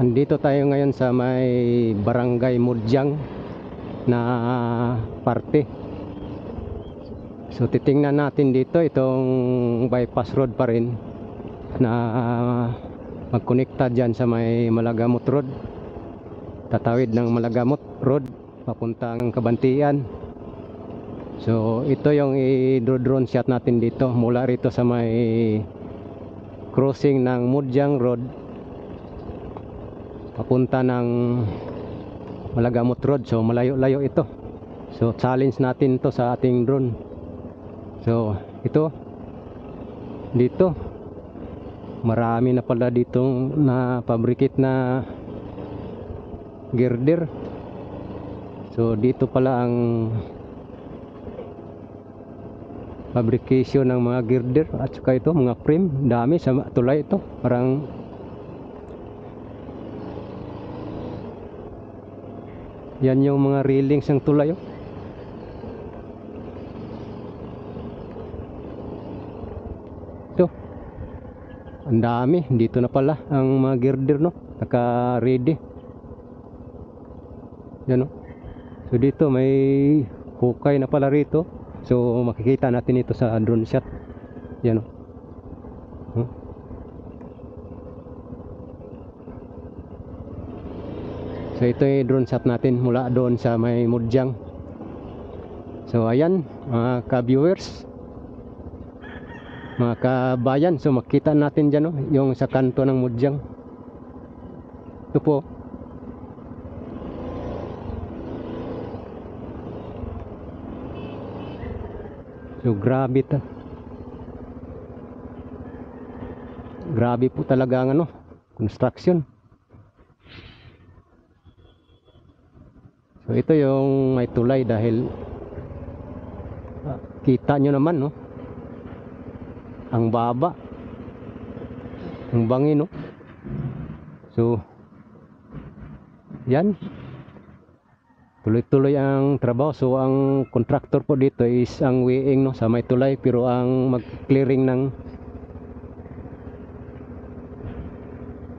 Andito tayo ngayon sa may Barangay Mudyang na parte. So titingnan natin dito itong bypass road pa rin na magkonekta dyan sa may Malagamot Road. Tatawid ng Malagamot Road papuntang Kabantian. So ito yung i-drone shot natin dito mula rito sa may crossing ng Mudyang Road papunta ng Malagamot Road. So malayo-layo ito. So challenge natin to sa ating drone. So ito dito marami na pala ditong na fabricate na girder. So dito pala ang fabrication ng mga girder at saka ito mga frame. Dami sa tulay ito. Parang yan yung mga railings ng tulay oh. Ito ang dami. Dito na pala ang mga girder no, naka ready yan oh. So dito may hukay na pala rito. So makikita natin ito sa drone shot yan oh. So ito yung drone shot natin mula doon sa may Mudyang. So ayan mga ka-viewers, mga kabayan, so makita natin dyan oh, yung sa kanto ng Mudyang. Ito po. So grabe ta. Grabe po talaga ang ano, construction. So ito yung may tulay dahil kita nyo naman no, ang baba, ang bangin no. So yan, tuloy-tuloy ang trabaho. So ang contractor po dito is ang weighing no, sa may tulay, pero ang mag-clearing ng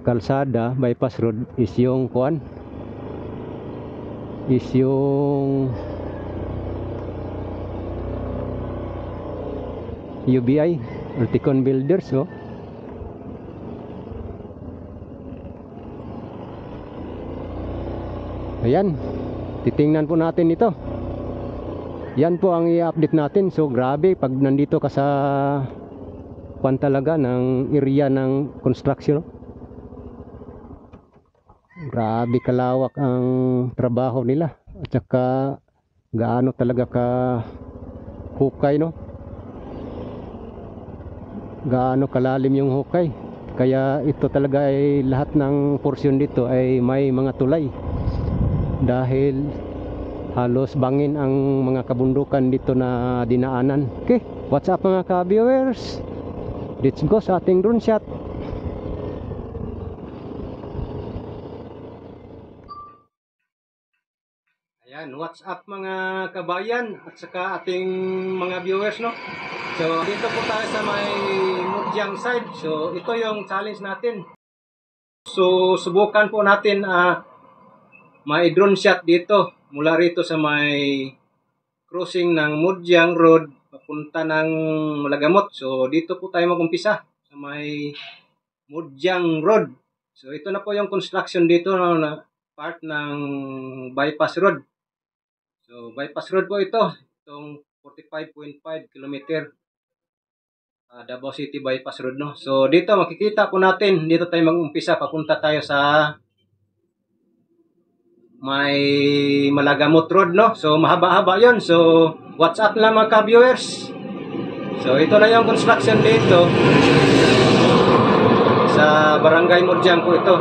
kalsada, bypass road is yung kuan, is yung UBI, Ulticon Builders oh. Ayan, titingnan po natin ito. Yan po ang i-update natin. So grabe pag nandito ka sa kuan talaga ng area ng construction. Grabe kalawak ang trabaho nila at saka gaano talaga ka hukay no, gaano kalalim yung hukay. Kaya ito talaga ay lahat ng portion dito ay may mga tulay dahil halos bangin ang mga kabundukan dito na dinaanan. Okay, what's up mga ka-viewers, let's go sa ating drone shot. Ayan, what's up mga kabayan at saka ating mga viewers no. So dito po tayo sa may Mudyang side. So ito yung challenge natin. So subukan po natin may drone shot dito mula rito sa may crossing ng Mudyang Road papunta ng Malagamot. So dito po tayo mag-umpisa sa may Mudyang Road. So ito na po yung construction dito no, na part ng bypass road. So bypass road po ito, itong 45.5 km Davao City bypass road no. So dito makikita po natin, dito tayo mag-umpisa, papunta tayo sa may Malagamot Road no. So mahaba-haba 'yon. So what's up lang mga ka-viewers. So ito na yung construction dito sa Barangay Mudyang po ito.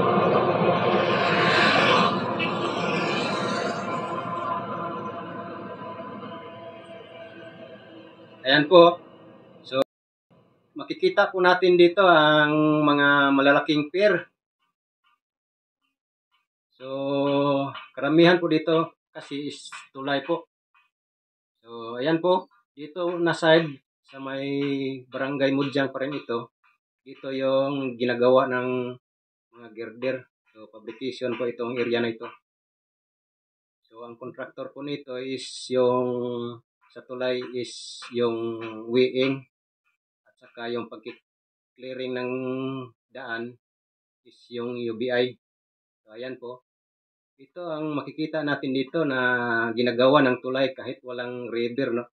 Ayan po. So makikita po natin dito ang mga malalaking pier. So karamihan po dito kasi is tulay po. So ayan po, dito na side sa may Barangay Mudyang pa rin ito. Dito yung ginagawa ng mga girder. So So, publication po itong area na ito. So, ang contractor po nito is yung sa tulay is yung weighing at saka yung pag-clearing ng daan is yung UBI. So, ayan po. Ito ang makikita natin dito na ginagawa ng tulay kahit walang river, no?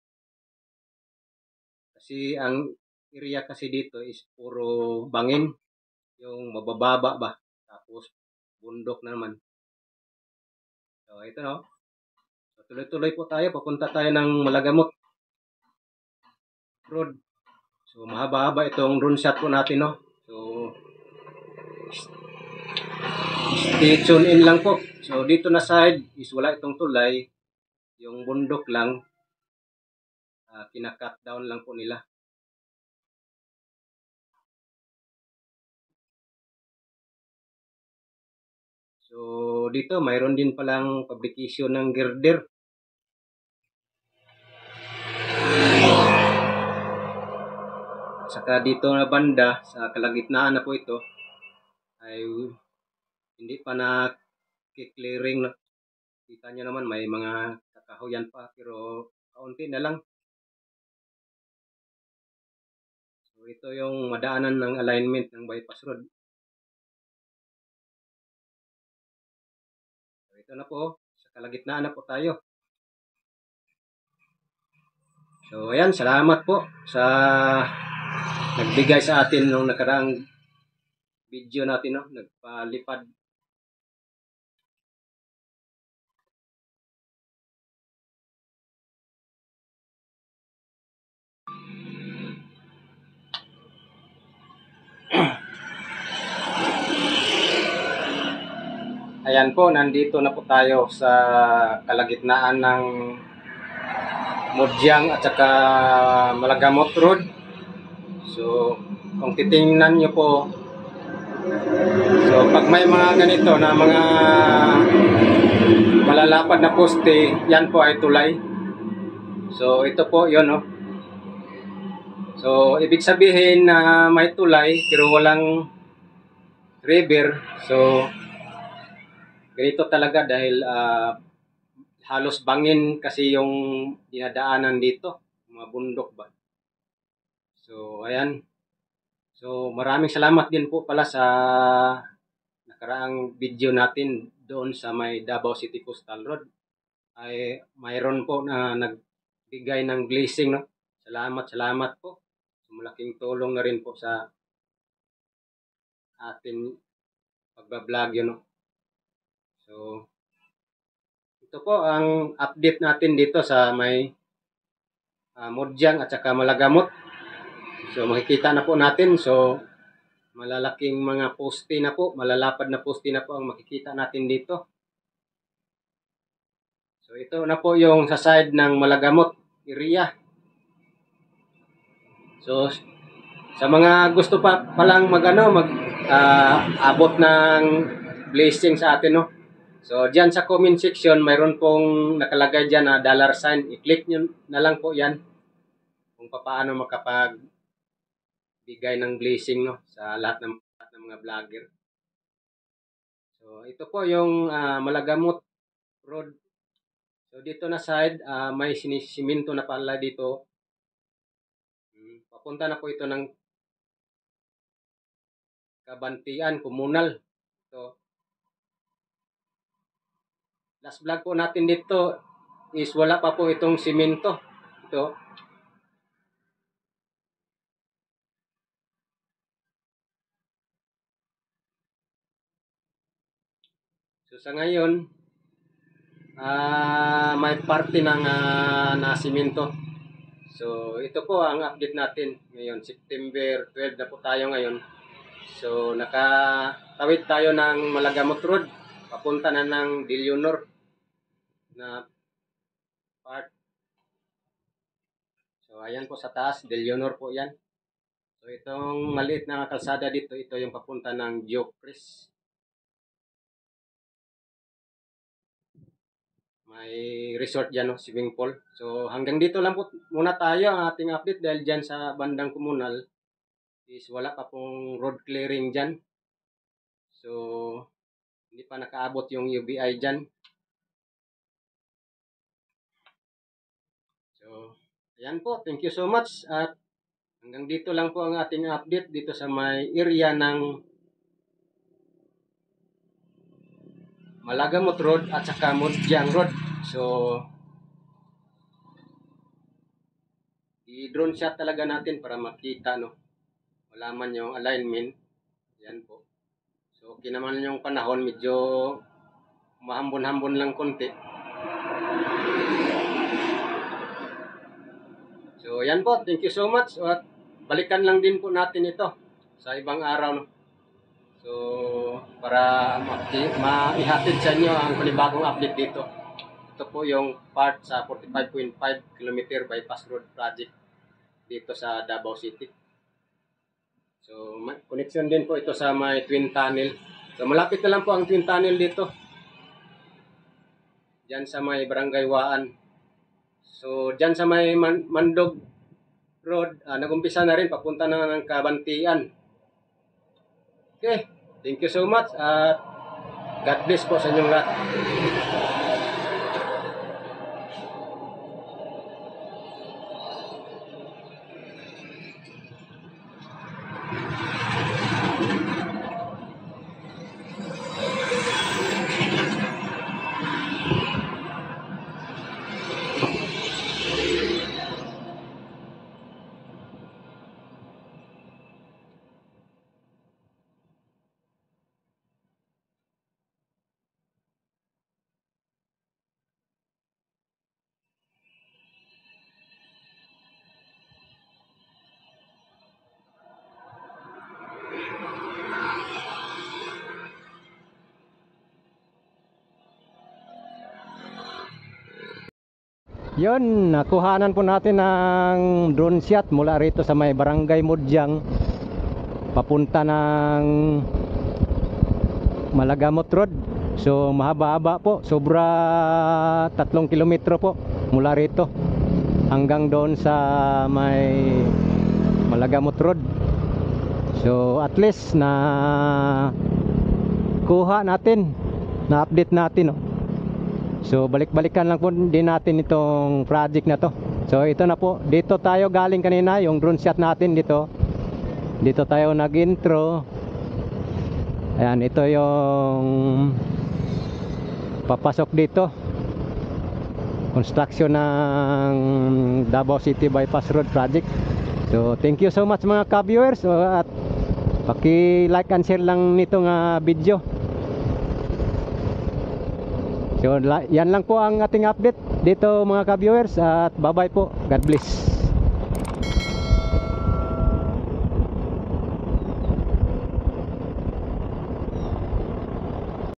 Kasi ang area kasi dito is puro bangin, yung mabababa ba, tapos bundok na naman. So, ito no. So, tuloy-tuloy po tayo, papunta tayo ng Malagamot Road. So, mahaba-haba itong drone shot po natin, no. So, stay tune in lang po. So, dito na side is wala itong tulay, yung bundok lang, kina-cut down lang po nila. So, dito mayroon din palang publication ng girder. Saka dito na banda, sa kalagitnaan na po ito, ay hindi pa na clearing. No? Kita nyo naman may mga kakahuyan pa, pero kaunti na lang. So, ito yung madaanan ng alignment ng bypass road. So, ito na po, sa kalagitnaan na po tayo. So, ayan, salamat po sa nagbigay sa atin nung nakaraang video natin, no? Nagpalipad. Ayan po, nandito na po tayo sa kalagitnaan ng Mudyang at saka Malagamot Road. So, kung titingnan nyo po, so pag may mga ganito na mga malalapad na poste, yan po ay tulay. So, ito po yun, no? So, ibig sabihin na may tulay pero walang river. So, ganito talaga dahil halos bangin kasi yung dinadaanan dito, mga bundok ba. So, ayan. So, maraming salamat din po pala sa nakaraang video natin doon sa may Davao City Coastal Road. Ay mayroon po na nagbigay ng blessing, no? Salamat po. So, malaking tulong na rin po sa atin pagbablog yun, no? So, ito po ang update natin dito sa may Mudyang at saka Malagamot. So, makikita na po natin. So, malalaking mga poste na po, malalapad na poste na po ang makikita natin dito. So, ito na po yung sa side ng Malagamot area. So, sa mga gusto pa palang abot ng blessing sa atin, no? So, diyan sa comment section, mayroon pong nakalagay diyan na dollar sign. I-click nyo na lang po yan kung paano makapagbigay ng blessing, no, sa lahat ng mga vlogger. So, ito po yung Malagamot Road. So, dito na side, may sinisiminto na pala dito. Papunta na po ito ng Kabantian, Komunal. So, last vlog po natin dito is wala pa po itong simento. Ito. So, sa ngayon, may parte ng na simento. So, ito po ang update natin ngayon. September 12 na po tayo ngayon. So, nakatawid tayo ng Malagamot Road. Papunta na ng Dillonor na part. So, ayan po sa taas. Dillonor po yan. So, itong maliit na kalsada dito, ito yung papunta ng Diocres. May resort dyan, no? Swimming pool. So, hanggang dito lang po muna tayo ang ating update dahil dyan sa bandang komunal is wala pa pong road clearing dyan. So, Hindi pa nakaabot yung UBI dyan. So, ayan po. Thank you so much. At hanggang dito lang po ang ating update dito sa may area ng Malagamot Road at saka Mudjang Road. So, i-drone shot talaga natin para makita, no? Malaman yung alignment. Yan po. So, okay naman yung panahon. Medyo mahambon-hambon lang konti. So, yan po. Thank you so much. At balikan lang din po natin ito sa ibang araw, no? So, para maihatid sa inyo ang panibagong update dito. Ito po yung part sa 45.5 km bypass road project dito sa Davao City. So, connection din po ito sa may twin tunnel. So, malapit na lang po ang twin tunnel dito. Diyan sa may Barangay Waan. So, diyan sa may Mandog Road, nag-umpisa na rin, papunta na ng Kabantian. Okay, thank you so much at God bless po sa inyong lahat. Yun, nakuhanan po natin ng drone shot mula rito sa may Barangay Mudjang papunta ng Malagamot Road. So mahaba-haba po, sobra 3 kilometro po mula rito hanggang doon sa may Malagamot Road. So at least na kuha natin, na update natin, no? So balik-balikan lang po din natin itong project na to. So ito na po, dito tayo galing kanina, yung drone shot natin dito. Dito tayo nag-intro. Ayan, ito yung papasok dito. Construction ng Davao City Bypass Road Project. So thank you so much mga ka-viewers. At paki-like and share lang nitong video. So yan lang po ang ating update dito mga ka-viewers, at bye bye po. God bless.